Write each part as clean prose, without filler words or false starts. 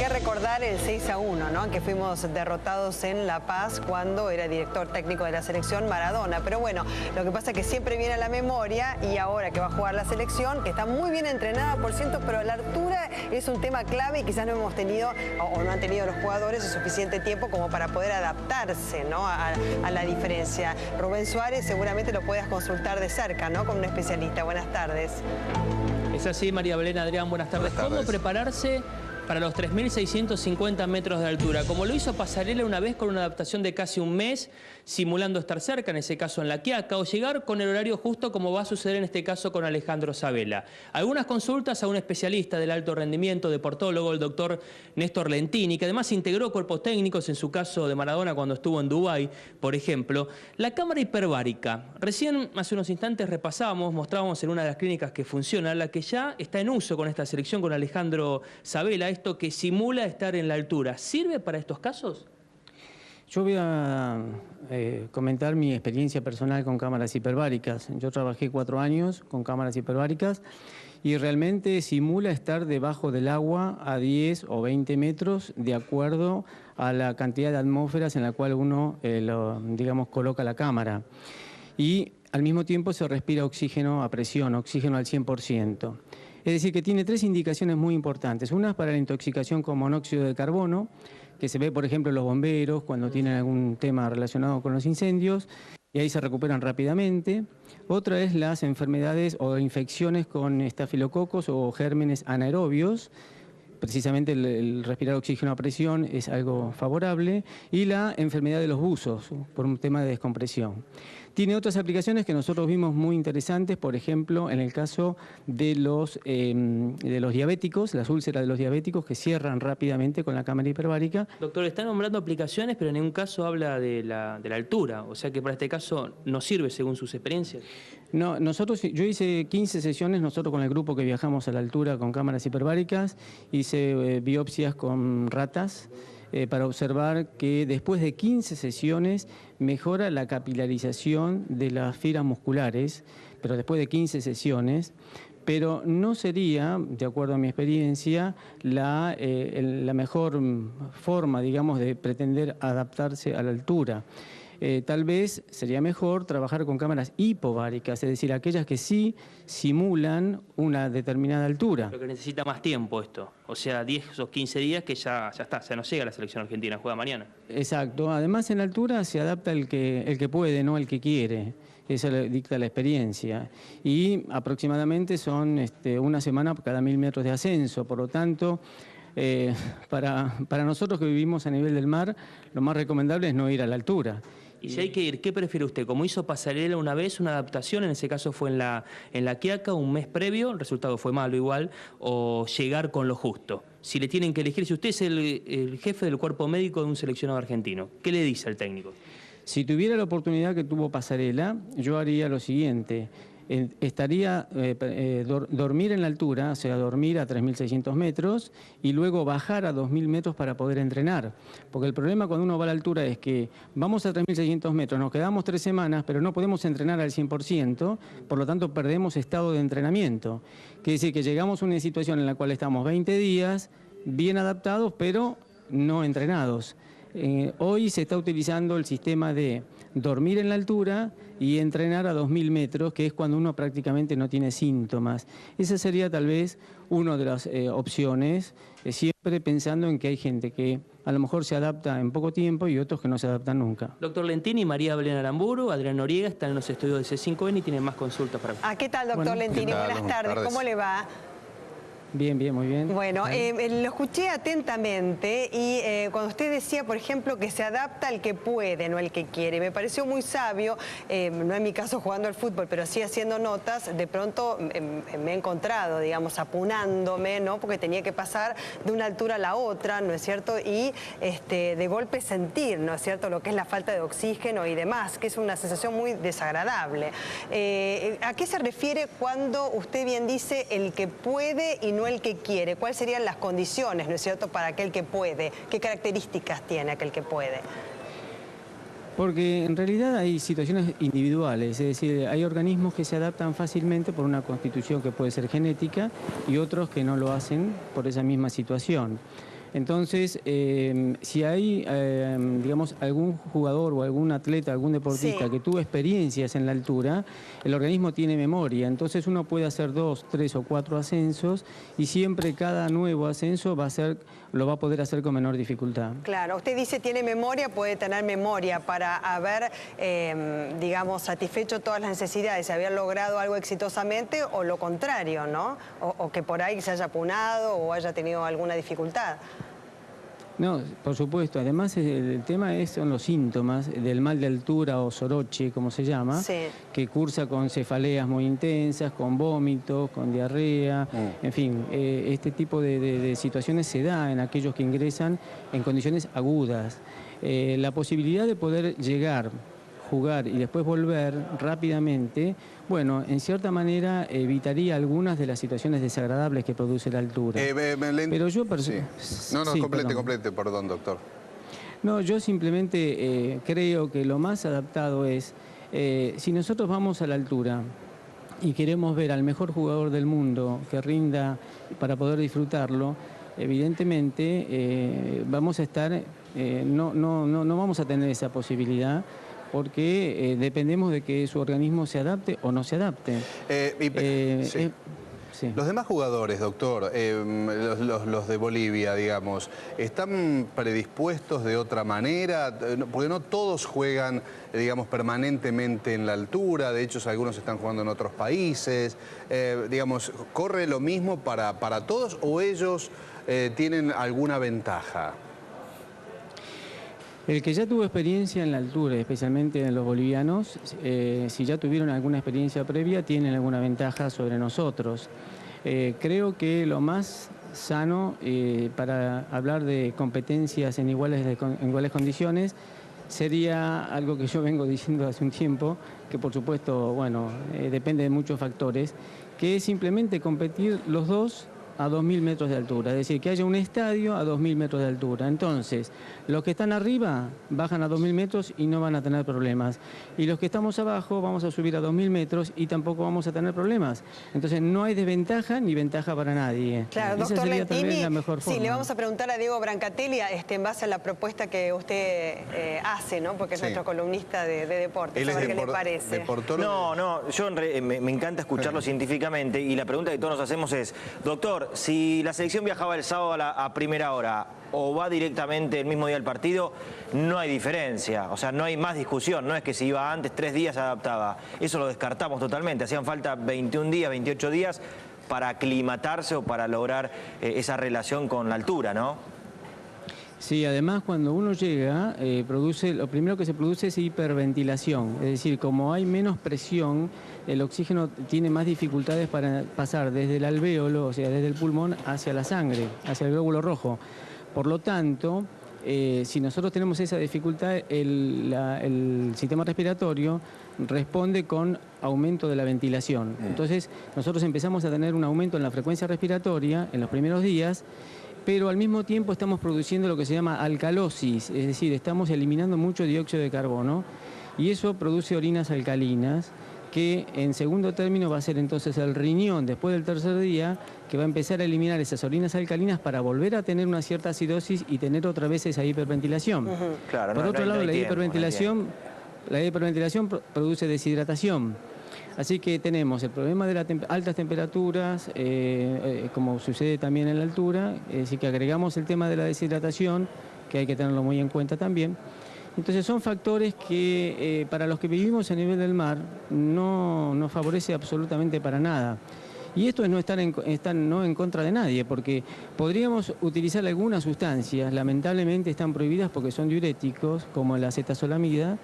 que recordar el 6-1, ¿no? Que fuimos derrotados en La Paz cuando era director técnico de la selección Maradona. Pero bueno, lo que pasa es que siempre viene a la memoria y ahora que va a jugar la selección, que está muy bien entrenada, por cierto, pero la altura es un tema clave y quizás no hemos tenido o no han tenido los jugadores el suficiente tiempo como para poder adaptarse, ¿no? a la diferencia. Rubén Suárez seguramente lo puedas consultar de cerca, ¿no? Con un especialista. Buenas tardes. Es así, María Belén, Adrián, buenas tardes. ¿Cómo prepararse para los 3.650 metros de altura? Como lo hizo Pasarela una vez con una adaptación de casi un mes, simulando estar cerca, en ese caso en La Quiaca, o llegar con el horario justo como va a suceder en este caso con Alejandro Sabela. Algunas consultas a un especialista del alto rendimiento, deportólogo, el doctor Néstor Lentini, que además integró cuerpos técnicos, en su caso de Maradona cuando estuvo en Dubái, por ejemplo. La cámara hiperbárica. Recién, hace unos instantes, mostrábamos en una de las clínicas que funciona, la que ya está en uso con esta selección, con Alejandro Sabela, esto que simula estar en la altura. ¿Sirve para estos casos? Yo voy a comentar mi experiencia personal con cámaras hiperbáricas. Yo trabajé 4 años con cámaras hiperbáricas y realmente simula estar debajo del agua a 10 o 20 metros de acuerdo a la cantidad de atmósferas en la cual uno, digamos, coloca la cámara. Y al mismo tiempo se respira oxígeno a presión, oxígeno al 100%. Es decir, que tiene 3 indicaciones muy importantes. Una es para la intoxicación con monóxido de carbono, que se ve, por ejemplo, en los bomberos cuando tienen algún tema relacionado con los incendios, y ahí se recuperan rápidamente. Otra es las enfermedades o infecciones con estafilococos o gérmenes anaerobios. Precisamente el respirar oxígeno a presión es algo favorable. Y la enfermedad de los buzos, por un tema de descompresión. Tiene otras aplicaciones que nosotros vimos muy interesantes, por ejemplo, en el caso de los diabéticos, las úlceras de los diabéticos que cierran rápidamente con la cámara hiperbárica. Doctor, está nombrando aplicaciones, pero en ningún caso habla de la altura, o sea que para este caso no sirve según sus experiencias. No, yo hice 15 sesiones, nosotros con el grupo que viajamos a la altura con cámaras hiperbáricas, hice biopsias con ratas, para observar que después de 15 sesiones mejora la capilarización de las fibras musculares, pero después de 15 sesiones, pero no sería, de acuerdo a mi experiencia, la mejor forma, digamos, de pretender adaptarse a la altura. Tal vez sería mejor trabajar con cámaras hipováricas, es decir, aquellas que sí simulan una determinada altura. Pero que necesita más tiempo esto, o sea, 10 o 15 días que ya está, no llega a la selección argentina, juega mañana. Exacto, además en la altura se adapta el que puede, no el que quiere. Eso le dicta la experiencia. Y aproximadamente son una semana por cada 1000 metros de ascenso, por lo tanto, para nosotros que vivimos a nivel del mar, lo más recomendable es no ir a la altura. Y si hay que ir, ¿qué prefiere usted? Como hizo Pasarela una vez, una adaptación, en ese caso fue en la Quiaca, un mes previo, el resultado fue malo igual, o llegar con lo justo. Si le tienen que elegir, si usted es el jefe del cuerpo médico de un seleccionado argentino, ¿qué le dice al técnico? Si tuviera la oportunidad que tuvo Pasarela, yo haría lo siguiente. Dormir en la altura, o sea, dormir a 3.600 metros y luego bajar a 2.000 metros para poder entrenar. Porque el problema cuando uno va a la altura es que vamos a 3.600 metros, nos quedamos 3 semanas, pero no podemos entrenar al 100%, por lo tanto perdemos estado de entrenamiento. Quiere decir que llegamos a una situación en la cual estamos 20 días bien adaptados, pero no entrenados. Hoy se está utilizando el sistema de dormir en la altura y entrenar a 2.000 metros, que es cuando uno prácticamente no tiene síntomas. Esa sería tal vez una de las opciones, siempre pensando en que hay gente que a lo mejor se adapta en poco tiempo y otros que no se adaptan nunca. Doctor Lentini, María Belén Aramburu, Adrián Noriega están en los estudios de C5N y tienen más consultas para usted. ¿Qué tal, doctor Lentini? Buenas tardes. ¿Cómo le va? Bien, bien, muy bien. Bueno, lo escuché atentamente y cuando usted decía, por ejemplo, que se adapta al que puede, no al que quiere, me pareció muy sabio, no en mi caso jugando al fútbol, pero sí haciendo notas, de pronto me he encontrado, digamos, apunándome, ¿no? Porque tenía que pasar de una altura a la otra, ¿no es cierto? Y de golpe sentir, ¿no es cierto?, lo que es la falta de oxígeno y demás, que es una sensación muy desagradable. ¿A qué se refiere cuando usted bien dice el que puede y no el que quiere? ¿Cuáles serían las condiciones, ¿no es cierto?, para aquel que puede? ¿Qué características tiene aquel que puede? Porque en realidad hay situaciones individuales, es decir, hay organismos que se adaptan fácilmente por una constitución que puede ser genética y otros que no lo hacen por esa misma situación. Entonces, si hay, digamos, algún jugador o algún atleta, algún deportista que tuvo experiencias en la altura, el organismo tiene memoria. Entonces uno puede hacer 2, 3 o 4 ascensos y siempre cada nuevo ascenso lo va a poder hacer con menor dificultad. Claro, usted dice tiene memoria, puede tener memoria para haber, digamos, satisfecho todas las necesidades, haber logrado algo exitosamente o lo contrario, ¿no? O que por ahí se haya apunado o haya tenido alguna dificultad. No, por supuesto. Además, el tema son los síntomas del mal de altura o soroche, como se llama, que cursa con cefaleas muy intensas, con vómitos, con diarrea, en fin, este tipo de situaciones se da en aquellos que ingresan en condiciones agudas. La posibilidad de poder llegar, jugar y después volver rápidamente, bueno, en cierta manera evitaría algunas de las situaciones desagradables que produce la altura. Pero yo complete, perdón, doctor. No, yo simplemente creo que lo más adaptado es, si nosotros vamos a la altura y queremos ver al mejor jugador del mundo que rinda para poder disfrutarlo, evidentemente vamos a estar, no vamos a tener esa posibilidad, porque dependemos de que su organismo se adapte o no se adapte. Los demás jugadores, doctor, los de Bolivia, digamos, ¿están predispuestos de otra manera? Porque no todos juegan, digamos, permanentemente en la altura, de hecho algunos están jugando en otros países. Digamos, ¿corre lo mismo para todos o ellos tienen alguna ventaja? El que ya tuvo experiencia en la altura, especialmente en los bolivianos, si ya tuvieron alguna experiencia previa, tienen alguna ventaja sobre nosotros. Creo que lo más sano para hablar de competencias en iguales condiciones sería algo que yo vengo diciendo hace un tiempo, que por supuesto, bueno, depende de muchos factores, que es simplemente competir los dos a 2.000 metros de altura, es decir, que haya un estadio a 2.000 metros de altura. Entonces, los que están arriba bajan a 2.000 metros y no van a tener problemas. Y los que estamos abajo vamos a subir a 2.000 metros y tampoco vamos a tener problemas. Entonces, no hay desventaja ni ventaja para nadie. Claro, esa doctor sería tal vez Lentini, la mejor forma. sí, le vamos a preguntar a Diego Brancatelli en base a la propuesta que usted hace, ¿no? Porque es nuestro columnista de deportes. A ver qué le parece. No, yo me encanta escucharlo científicamente y la pregunta que todos nos hacemos es, doctor, si la selección viajaba el sábado a primera hora o va directamente el mismo día del partido, no hay diferencia, o sea, no hay más discusión, no es que si iba antes 3 días se adaptaba, eso lo descartamos totalmente, hacían falta 21 días, 28 días para aclimatarse o para lograr esa relación con la altura, ¿no? Sí, además cuando uno llega, lo primero que se produce es hiperventilación, es decir, como hay menos presión, el oxígeno tiene más dificultades para pasar desde el alvéolo, o sea, desde el pulmón hacia la sangre, hacia el glóbulo rojo. Por lo tanto, si nosotros tenemos esa dificultad, el sistema respiratorio responde con aumento de la ventilación. Entonces, nosotros empezamos a tener un aumento en la frecuencia respiratoria en los primeros días, pero al mismo tiempo estamos produciendo lo que se llama alcalosis, es decir, estamos eliminando mucho dióxido de carbono y eso produce orinas alcalinas, que en segundo término va a ser entonces el riñón después del tercer día que va a empezar a eliminar esas orinas alcalinas para volver a tener una cierta acidosis y tener otra vez esa hiperventilación. Claro, por otro lado, la hiperventilación produce deshidratación. Así que tenemos el problema de las altas temperaturas, como sucede también en la altura, así que agregamos el tema de la deshidratación, que hay que tenerlo muy en cuenta también. Entonces son factores que para los que vivimos a nivel del mar no nos favorece absolutamente para nada. Y esto es no estar en contra de nadie, porque podríamos utilizar algunas sustancias, lamentablemente están prohibidas porque son diuréticos, como la acetazolamida,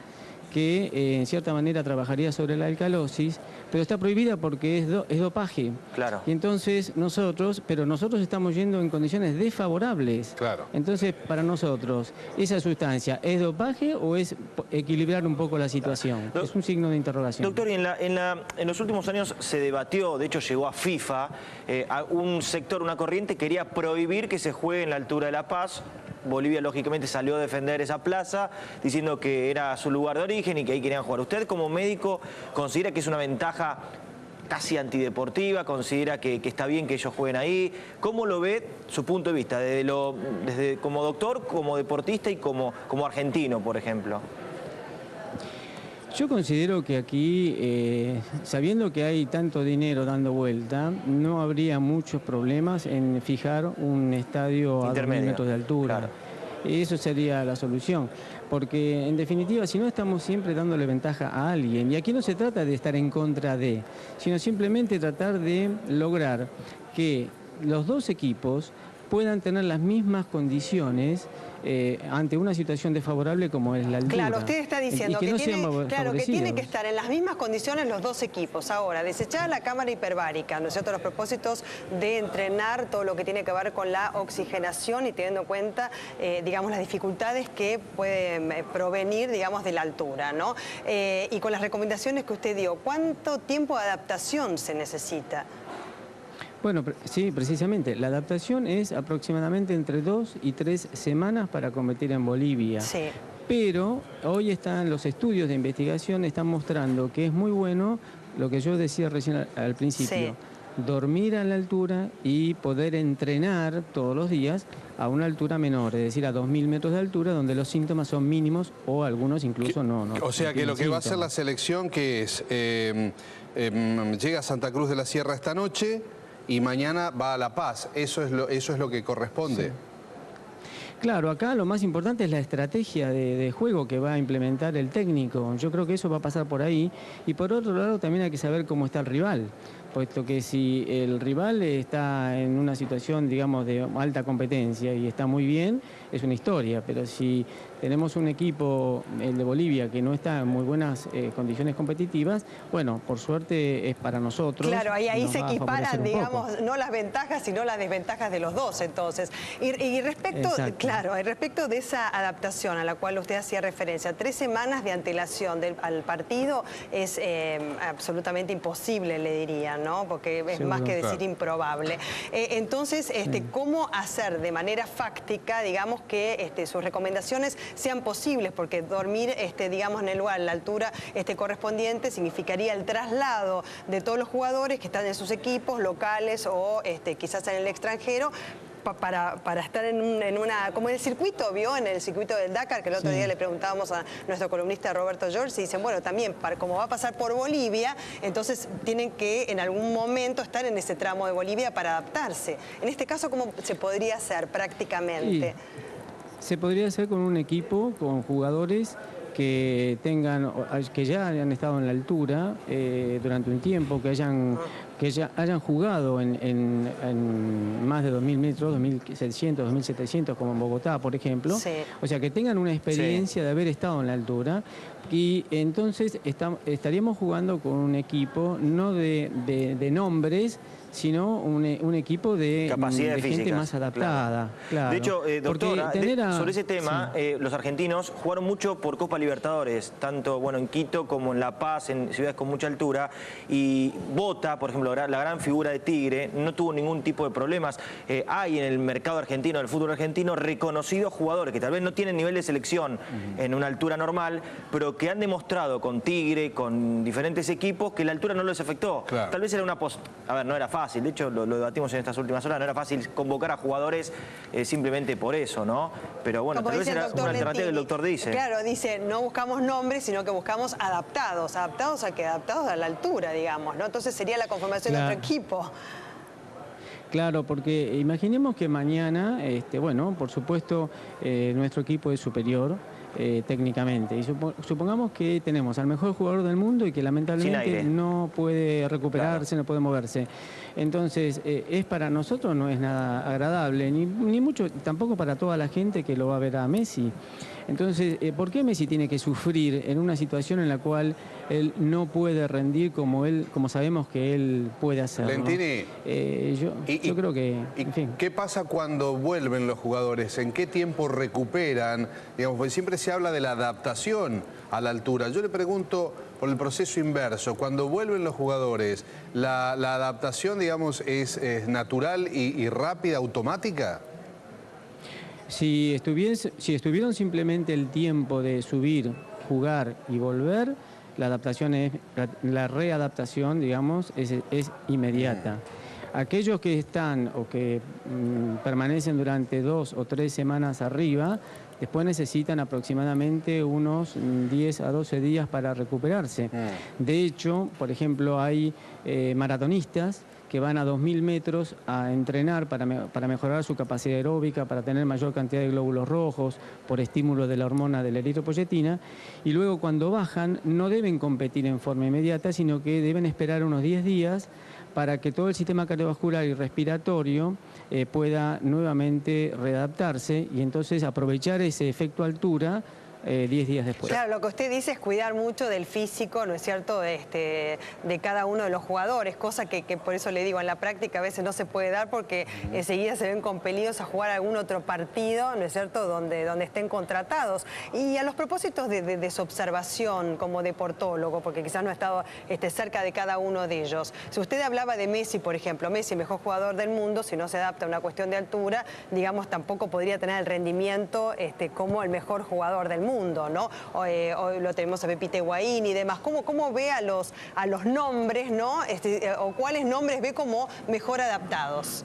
que en cierta manera trabajaría sobre la alcalosis, pero está prohibida porque es dopaje. Claro. Y entonces nosotros estamos yendo en condiciones desfavorables. Claro. Entonces, para nosotros, ¿esa sustancia es dopaje o es equilibrar un poco la situación? Claro. Es un signo de interrogación. Doctor, y en los últimos años se debatió, de hecho llegó a FIFA, un sector, una corriente quería prohibir que se juegue en la altura de La Paz. Bolivia, lógicamente, salió a defender esa plaza, diciendo que era su lugar de origen y que ahí querían jugar. ¿Usted, como médico, considera que es una ventaja casi antideportiva, considera que está bien que ellos jueguen ahí. ¿Cómo lo ve su punto de vista, desde como doctor, como deportista y como argentino, por ejemplo? Yo considero que aquí, sabiendo que hay tanto dinero dando vuelta, no habría muchos problemas en fijar un estadio a 2.000 metros de altura. Claro. Eso sería la solución, porque en definitiva, si no estamos siempre dándole ventaja a alguien, y aquí no se trata de estar en contra de, sino simplemente tratar de lograr que los dos equipos puedan tener las mismas condiciones ante una situación desfavorable como es la altura. Claro, usted está diciendo que tiene que estar en las mismas condiciones los dos equipos. Ahora, desechar la cámara hiperbárica, ¿no es cierto?, los propósitos de entrenar todo lo que tiene que ver con la oxigenación y teniendo en cuenta, digamos, las dificultades que pueden provenir, digamos, de la altura, ¿no? Y con las recomendaciones que usted dio, ¿cuánto tiempo de adaptación se necesita? Bueno, sí, precisamente. La adaptación es aproximadamente entre 2 y 3 semanas para competir en Bolivia. Sí. Pero hoy están los estudios de investigación, están mostrando que es muy bueno lo que yo decía recién al principio. Sí. Dormir a la altura y poder entrenar todos los días a una altura menor, es decir, a 2.000 metros de altura, donde los síntomas son mínimos o algunos incluso no. O sea que lo que va a hacer la selección, que es, llega a Santa Cruz de la Sierra esta noche y mañana va a La Paz. Eso es lo que corresponde. Sí. Claro, acá lo más importante es la estrategia de juego que va a implementar el técnico. Yo creo que eso va a pasar por ahí. Y por otro lado también hay que saber cómo está el rival, puesto que si el rival está en una situación, digamos, de alta competencia y está muy bien, es una historia. Pero si tenemos un equipo, el de Bolivia, que no está en muy buenas condiciones competitivas, bueno, por suerte es para nosotros. Claro, ahí se equiparan, digamos, no las ventajas, sino las desventajas de los dos, entonces. Y respecto, claro, respecto de esa adaptación a la cual usted hacía referencia, 3 semanas de antelación al partido es absolutamente imposible, le diría, ¿no? Porque es más que decir improbable. Entonces, ¿cómo hacer de manera fáctica, digamos, que sus recomendaciones sean posibles? Porque dormir, digamos, en el lugar, en la altura correspondiente, significaría el traslado de todos los jugadores que están en sus equipos locales o quizás en el extranjero, para estar como en el circuito, ¿vio? En el circuito del Dakar, que el otro día le preguntábamos a nuestro columnista Roberto George, y dicen, bueno, también, como va a pasar por Bolivia, entonces tienen que en algún momento estar en ese tramo de Bolivia para adaptarse. En este caso, ¿cómo se podría hacer prácticamente? Se podría hacer con un equipo, con jugadores que ya hayan estado en la altura durante un tiempo, que ya hayan jugado en más de 2.000 metros, 2.600, 2.700, como en Bogotá, por ejemplo. Sí. O sea, que tengan una experiencia de haber estado en la altura. Y entonces estaríamos jugando con un equipo no de nombres, sino un equipo de gente más adaptada. Claro. De hecho, doctora, sobre ese tema, los argentinos jugaron mucho por Copa Libertadores, tanto en Quito como en La Paz, en ciudades con mucha altura, y Bota, por ejemplo, la gran figura de Tigre, no tuvo ningún tipo de problemas. Hay en el mercado argentino, del fútbol argentino, reconocidos jugadores que tal vez no tienen nivel de selección en una altura normal, pero que han demostrado con Tigre, con diferentes equipos, que la altura no les afectó. Claro. Tal vez era no era fácil, de hecho lo debatimos en estas últimas horas, no era fácil convocar a jugadores simplemente por eso, ¿no? Pero bueno, tal vez era una alternativa que el doctor dice. Claro, dice, no buscamos nombres, sino que buscamos adaptados a la altura, digamos, ¿no? Entonces sería la conformación de otro equipo. Claro, porque imaginemos que mañana, por supuesto, nuestro equipo es superior técnicamente. Y supongamos que tenemos al mejor jugador del mundo y que lamentablemente no puede recuperarse, no puede moverse. Entonces, para nosotros no es nada agradable, ni mucho, tampoco para toda la gente que lo va a ver a Messi. Entonces, ¿por qué Messi tiene que sufrir en una situación en la cual él no puede rendir como sabemos que él puede hacerlo? Lentini, yo creo que... En fin. ¿Qué pasa cuando vuelven los jugadores? ¿En qué tiempo recuperan? Digamos, porque siempre se habla de la adaptación a la altura. Yo le pregunto por el proceso inverso. Cuando vuelven los jugadores, ¿la adaptación, digamos, es natural y rápida, automática? Si estuvieron simplemente el tiempo de subir, jugar y volver, la readaptación, digamos, es inmediata. Aquellos que están o que permanecen durante 2 o 3 semanas arriba, después necesitan aproximadamente unos 10 a 12 días para recuperarse. De hecho, por ejemplo, hay maratonistas que van a 2.000 metros a entrenar para mejorar su capacidad aeróbica, para tener mayor cantidad de glóbulos rojos, por estímulo de la hormona de la eritropoyetina, y luego cuando bajan no deben competir en forma inmediata, sino que deben esperar unos 10 días para que todo el sistema cardiovascular y respiratorio pueda nuevamente readaptarse y entonces aprovechar ese efecto altura 10 días después. Claro, lo que usted dice es cuidar mucho del físico, ¿no es cierto?, de cada uno de los jugadores, cosa que por eso le digo, en la práctica a veces no se puede dar porque enseguida se ven compelidos a jugar algún otro partido, ¿no es cierto?, donde estén contratados. Y a los propósitos de su observación como deportólogo, porque quizás no ha estado cerca de cada uno de ellos. Si usted hablaba de Messi, por ejemplo, Messi, mejor jugador del mundo, si no se adapta a una cuestión de altura, digamos, tampoco podría tener el rendimiento como el mejor jugador del mundo, ¿no? Hoy lo tenemos a Pepito Higuaín y demás. ¿Cómo ve a los nombres, ¿no? O cuáles nombres ve como mejor adaptados?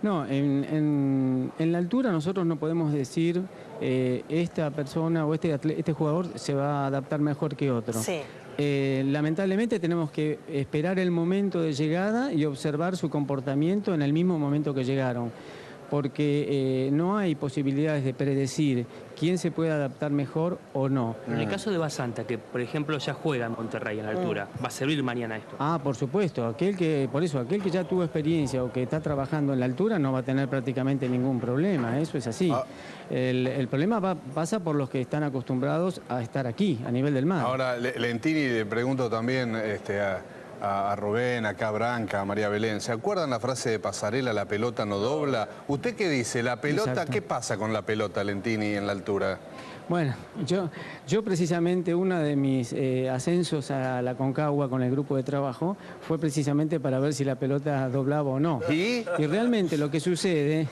No, en la altura nosotros no podemos decir esta persona o este jugador se va a adaptar mejor que otro. Sí. Lamentablemente tenemos que esperar el momento de llegada y observar su comportamiento en el mismo momento que llegaron, porque no hay posibilidades de predecir quién se puede adaptar mejor o no. En el caso de Basanta, que por ejemplo ya juega en Monterrey en la altura, ¿va a servir mañana esto? Ah, por supuesto. Aquel que ya tuvo experiencia o que está trabajando en la altura no va a tener prácticamente ningún problema. Eso es así. El problema pasa por los que están acostumbrados a estar aquí, a nivel del mar. Ahora, Lentini, le pregunto también a Rubén, acá a Branca, a María Belén. ¿Se acuerdan la frase de Pasarela, la pelota no dobla? ¿Usted qué dice? ¿La pelota? Exacto. ¿Qué pasa con la pelota, Lentini, en la altura? Bueno, yo precisamente uno de mis ascensos a la Concagua con el grupo de trabajo fue precisamente para ver si la pelota doblaba o no. ¿Y? Y realmente lo que sucede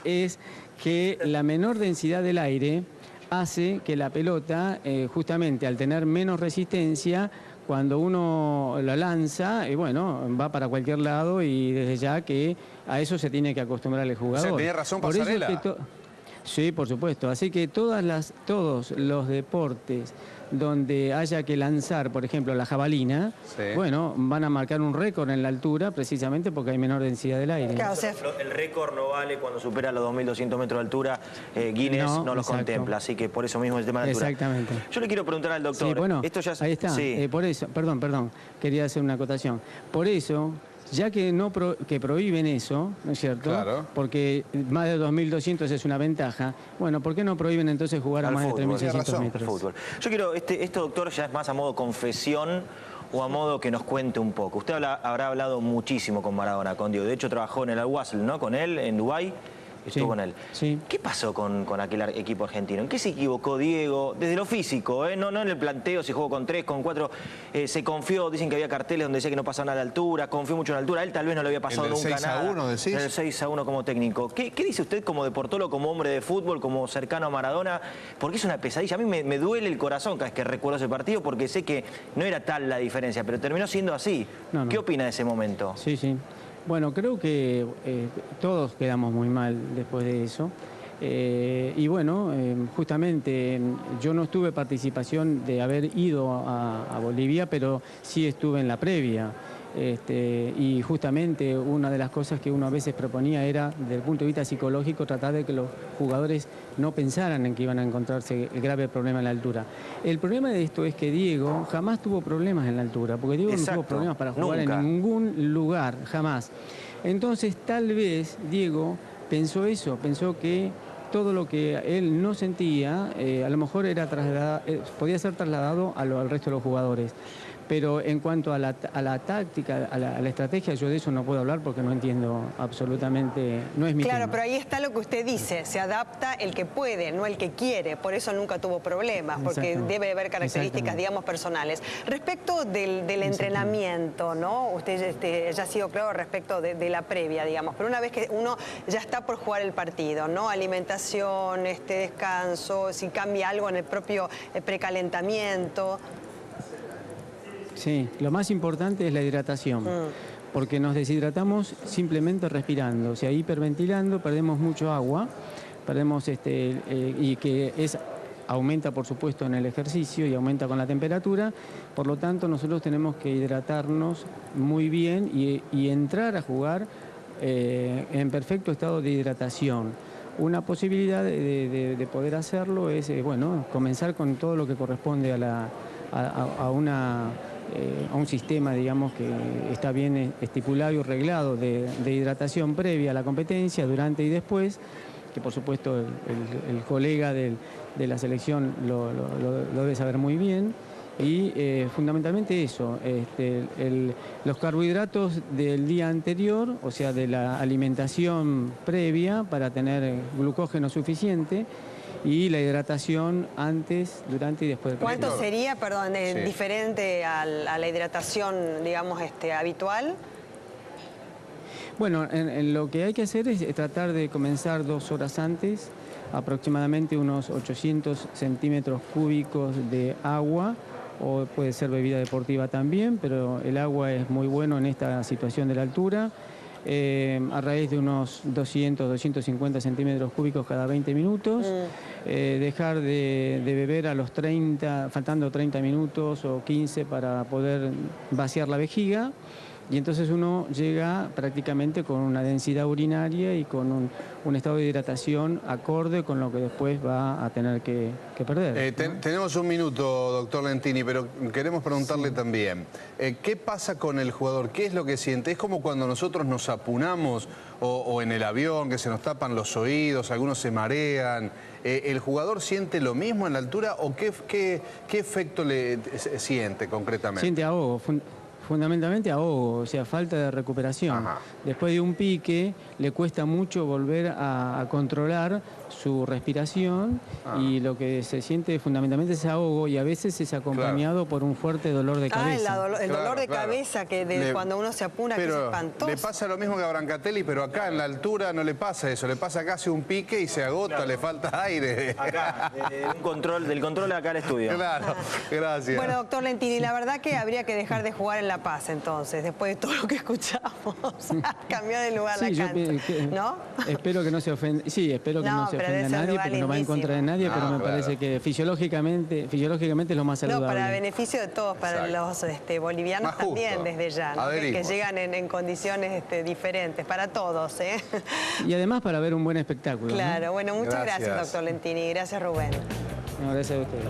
es que la menor densidad del aire hace que la pelota, justamente al tener menos resistencia, cuando uno la lanza, bueno, va para cualquier lado y desde ya que a eso se tiene que acostumbrar el jugador. O sea, tiene razón Pasarela. Sí, por supuesto. Así que todos los deportes donde haya que lanzar, por ejemplo, la jabalina, bueno, van a marcar un récord en la altura precisamente porque hay menor densidad del aire. Claro, o sea, el récord no vale cuando supera los 2.200 metros de altura, Guinness no los contempla, así que por eso mismo el tema de altura. Exactamente. Yo le quiero preguntar al doctor, sí, bueno, esto ya ahí está, sí. Por eso, perdón, quería hacer una acotación. Por eso, ya que que prohíben eso, ¿no es cierto? Claro. Porque más de 2.200 es una ventaja. Bueno, ¿por qué no prohíben entonces jugar a más de 3.600 metros? Fútbol. Yo quiero, esto doctor ya es más a modo confesión o a modo que nos cuente un poco. Usted habrá hablado muchísimo con Maradona, con Diego. De hecho trabajó en el Al-Wasl, ¿no? Con él, en Dubái. Estuvo con él. Sí. ¿Qué pasó con aquel equipo argentino? ¿En qué se equivocó Diego? Desde lo físico, no en el planteo, si jugó con 3, con 4. Se confió, dicen que había carteles donde decía que no pasaba nada a la altura, confió mucho en la altura. Él tal vez no le había pasado nunca nada. ¿El 6-1 decís? El 6-1 como técnico. ¿Qué dice usted como deportólogo, como hombre de fútbol, como cercano a Maradona? Porque es una pesadilla. A mí me duele el corazón cada vez que recuerdo ese partido porque sé que no era tal la diferencia, pero terminó siendo así. No. ¿Qué opina de ese momento? Sí. Bueno, creo que todos quedamos muy mal después de eso. Y bueno, justamente yo no tuve participación de haber ido a Bolivia, pero sí estuve en la previa. Y justamente una de las cosas que uno a veces proponía era, desde el punto de vista psicológico, tratar de que los jugadores no pensaran en que iban a encontrarse el grave problema en la altura. El problema de esto es que Diego jamás tuvo problemas en la altura, porque Diego no tuvo problemas para jugar en ningún lugar, jamás. Entonces, tal vez Diego pensó eso, pensó que todo lo que él no sentía, a lo mejor podía ser trasladado al resto de los jugadores. Pero en cuanto a la táctica, a la estrategia, yo de eso no puedo hablar porque no entiendo absolutamente, no es mi tema. Claro, pero ahí está lo que usted dice, se adapta el que puede, no el que quiere, por eso nunca tuvo problemas, porque debe haber características, digamos, personales. Respecto del entrenamiento, ¿no? Usted ya ha sido claro respecto de la previa, digamos, pero una vez que uno ya está por jugar el partido, ¿no? Alimentación, descanso, si cambia algo en el propio precalentamiento. Sí, lo más importante es la hidratación, porque nos deshidratamos simplemente respirando, o sea, hiperventilando, perdemos mucho agua, perdemos y que aumenta por supuesto en el ejercicio y aumenta con la temperatura, por lo tanto nosotros tenemos que hidratarnos muy bien y entrar a jugar en perfecto estado de hidratación. Una posibilidad de poder hacerlo es, bueno, comenzar con todo lo que corresponde a un sistema, digamos, que está bien estipulado y reglado de hidratación previa a la competencia, durante y después, que por supuesto el colega de la selección lo debe saber muy bien. Y fundamentalmente eso, los carbohidratos del día anterior, o sea, de la alimentación previa para tener glucógeno suficiente, y la hidratación antes, durante y después del partido. ¿Cuánto sería, perdón, diferente a la hidratación, digamos, habitual? Bueno, en lo que hay que hacer es tratar de comenzar 2 horas antes, aproximadamente unos 800 centímetros cúbicos de agua, o puede ser bebida deportiva también, pero el agua es muy bueno en esta situación de la altura. A raíz de unos 200, 250 centímetros cúbicos cada 20 minutos, dejar de beber a los 30, faltando 30 minutos o 15 para poder vaciar la vejiga, y entonces uno llega prácticamente con una densidad urinaria y con un estado de hidratación acorde con lo que después va a tener que perder. Tenemos un minuto, doctor Lentini, pero queremos preguntarle también, ¿qué pasa con el jugador? ¿Qué es lo que siente? ¿Es como cuando nosotros nos apunamos o en el avión, que se nos tapan los oídos, algunos se marean? ¿El jugador siente lo mismo en la altura o qué efecto le siente concretamente? Siente ahogo. Fundamentalmente ahogo, o sea, falta de recuperación. Ajá. Después de un pique, le cuesta mucho volver a controlar su respiración y lo que se siente fundamentalmente es ahogo, y a veces es acompañado por un fuerte dolor de cabeza. El dolor de cabeza que cuando uno se apura, que es espantoso. Le pasa lo mismo que a Brancatelli, pero acá en la altura no le pasa eso, le pasa casi un pique y se agota, le falta aire. Acá, del control acá al estudio. Claro, gracias. Bueno, doctor Lentini, la verdad que habría que dejar de jugar en La Paz entonces, después de todo lo que escuchamos, cambiar de lugar la cancha, ¿no? Espero que no se ofenda, sí, espero que no se ofenda a nadie, porque no va en contra de nadie, pero me parece que fisiológicamente es lo más saludable. No, para beneficio de todos, para los bolivianos más también, justo. Desde ya, ¿no? que llegan en condiciones diferentes, para todos, ¿eh? Y además para ver un buen espectáculo. Claro, ¿no? bueno, muchas gracias, doctor Lentini, gracias Rubén. No, gracias a ustedes.